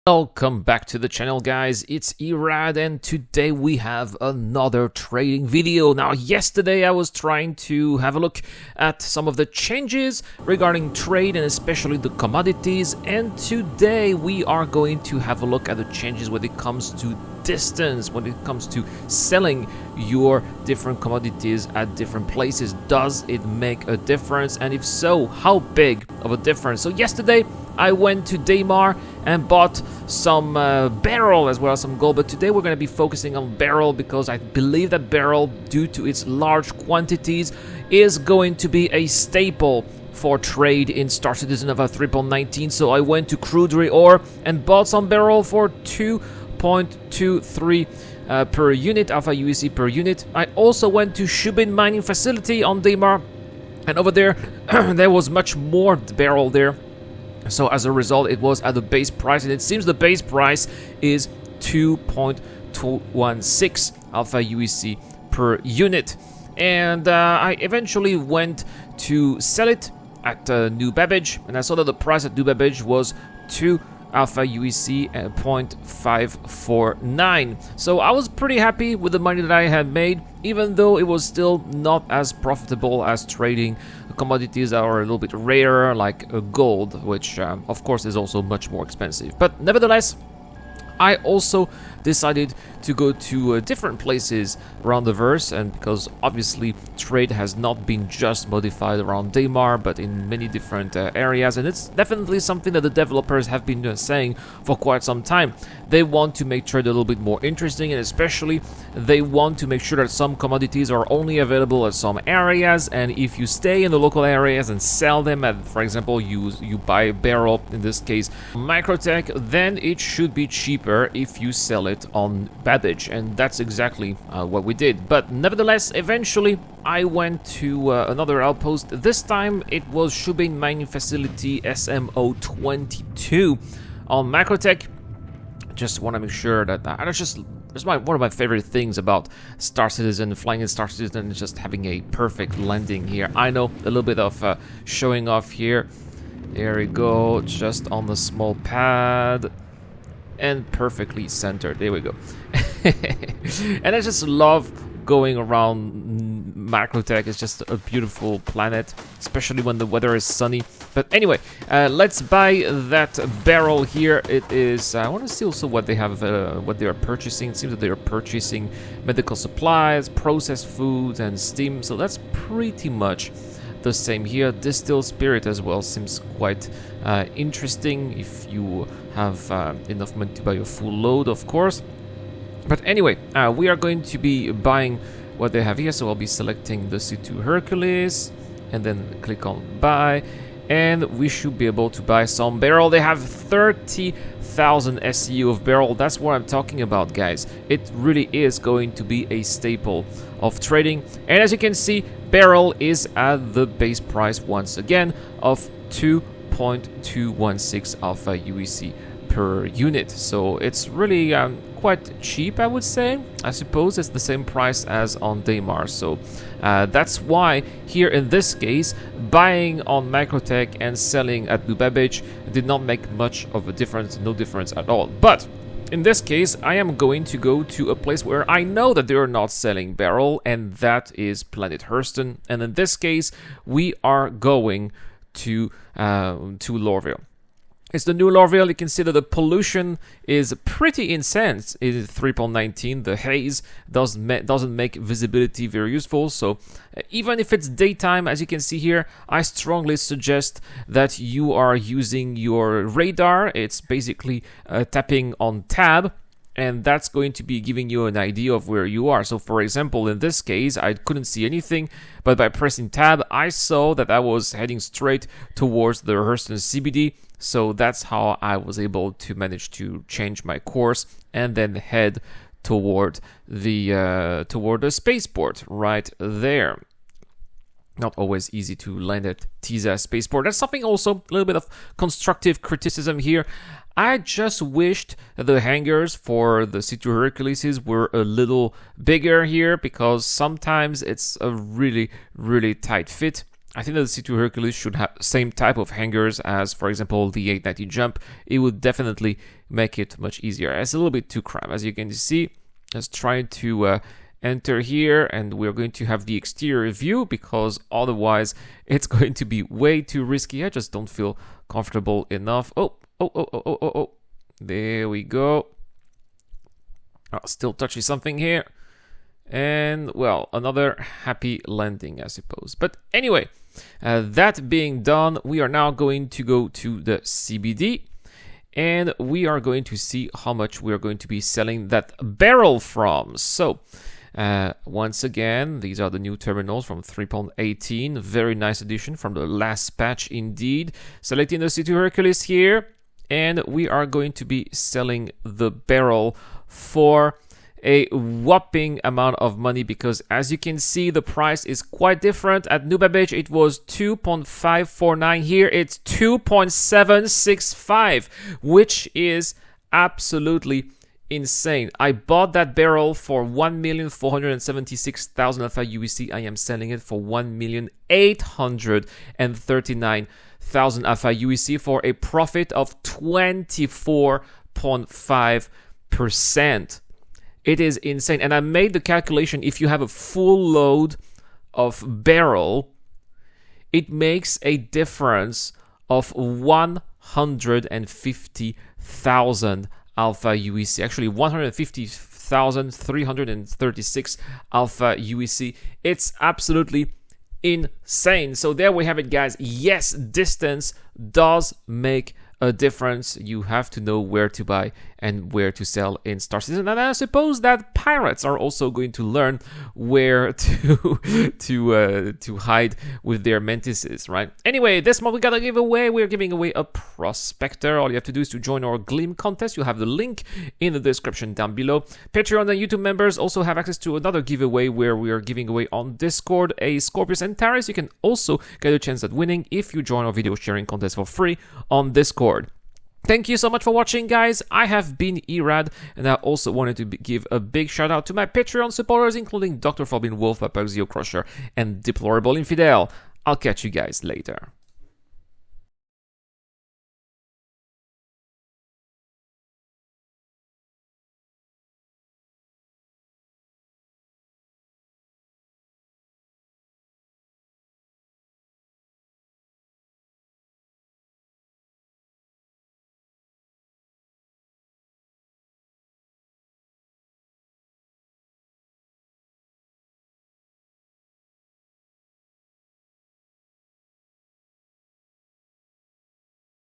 Welcome back to the channel, guys. It's Erad, and today we have another trading video. Now, yesterday I was trying to have a look at some of the changes regarding trade and especially the commodities, and today we are going to have a look at the changes when it comes to distance, when it comes to selling your different commodities at different places. Does it make a difference, and if so, how big of a difference? So yesterday I went to Daymar and bought some barrel as well as some gold, but today we're going to be focusing on barrel because I believe that barrel, due to its large quantities, is going to be a staple for trade in Star Citizen of 3.19. So I went to Crudery Ore and bought some barrel for 2.23 per unit, Alpha UEC per unit. I also went to Shubin mining facility on Daymar, and over there there was much more barrel there. So as a result, it was at the base price, and it seems the base price is 2.216 Alpha UEC per unit. And I eventually went to sell it at New Babbage, and I saw that the price at New Babbage was 2 Alpha UEC 0.549. So I was pretty happy with the money that I had made, even though it was still not as profitable as trading commodities that are a little bit rarer, like gold, which of course is also much more expensive. But nevertheless, I also decided to go to different places around the verse, and because obviously trade has not been just modified around Daymar but in many different areas, and it's definitely something that the developers have been saying for quite some time. They want to make trade a little bit more interesting, and especially they want to make sure that some commodities are only available at some areas, and if you stay in the local areas and sell them at, for example, you buy a barrel, in this case Microtech, then it should be cheaper if you sell it on Babbage, and that's exactly what we did. But nevertheless, eventually I went to another outpost. This time it was Shubin mining facility SMO22 on Microtech. Just want to make sure that that's one of my favorite things about Star Citizen. Flying in Star Citizen is just having a perfect landing here. I know, a little bit of showing off here. There we go, just on the small pad and perfectly centered. There we go. And I just love going around Macrotech. It's just a beautiful planet, especially when the weather is sunny. But anyway, let's buy that barrel here. It is, I want to see also what they have, what they are purchasing. It seems that they are purchasing medical supplies, processed foods, and steam. So that's pretty much the same here. Distilled spirit as well seems quite interesting if you have enough money to buy a full load, of course. But anyway, we are going to be buying what they have here, so I'll be selecting the C2 Hercules and then click on buy, and we should be able to buy some barrel. They have 30,000 SEU of barrel. That's what I'm talking about, guys. It really is going to be a staple of trading, and as you can see, barrel is at the base price once again of 2.216 Alpha UEC per unit. So it's really quite cheap, I would say. I suppose it's the same price as on Daymar. So that's why here in this case, buying on Microtech and selling at New Babbage did not make much of a difference, no difference at all. But in this case, I am going to go to a place where I know that they are not selling barrel, and that is Planet Hurston. And in this case, we are going to Lorville. It's the new Lorville. You can see that the pollution is pretty intense in 3.19. The haze doesn't make visibility very useful. So even if it's daytime, as you can see here, I strongly suggest that you are using your radar. It's basically tapping on tab, and that's going to be giving you an idea of where you are. So for example, in this case, I couldn't see anything, but by pressing tab, I saw that I was heading straight towards the Hurston CBD. So that's how I was able to manage to change my course and then head toward the spaceport right there. Not always easy to land at Tiza spaceport. That's something also, a little bit of constructive criticism here. I just wished that the hangars for the C2 Hercules were a little bigger here, because sometimes it's a really, really tight fit. I think that the C2 Hercules should have the same type of hangers as, for example, the 890 jump. It would definitely make it much easier. It's a little bit too cramped, as you can see. Let's try to enter here, and we're going to have the exterior view because otherwise it's going to be way too risky. I just don't feel comfortable enough. Oh. There we go. Still touchy something here. And, well, another happy landing, I suppose. But anyway, that being done, we are now going to go to the CBD. And we are going to see how much we are going to be selling that barrel from. So, once again, these are the new terminals from 3.18. Very nice addition from the last patch indeed. Selecting the C2 Hercules here. And we are going to be selling the barrel for a whopping amount of money, because as you can see, the price is quite different. At New Babbage it was 2.549. Here it's 2.765, which is absolutely insane. I bought that barrel for 1,476,000 Alpha UEC. I am selling it for 1,839,000 Alpha UEC for a profit of 24.5%. It is insane. And I made the calculation. If you have a full load of barrel, it makes a difference of 150,000 Alpha UEC. Actually, 150,336 Alpha UEC. It's absolutely insane. So there we have it, guys. Yes, distance does make a difference. You have to know where to buy and where to sell in Star Citizen, and I suppose that pirates are also going to learn where to hide with their mantises, right? Anyway, this month we got a giveaway. We're giving away a prospector. All you have to do is to join our Gleam contest. You have the link in the description down below. Patreon and YouTube members also have access to another giveaway where we are giving away on Discord a Scorpius Antares. You can also get a chance at winning if you join our video sharing contest for free on Discord. Thank you so much for watching, guys. I have been Erad, and I also wanted to give a big shout out to my Patreon supporters, including Dr. Forbin Wolf, Papaxio Crusher, and Deplorable Infidel. I'll catch you guys later.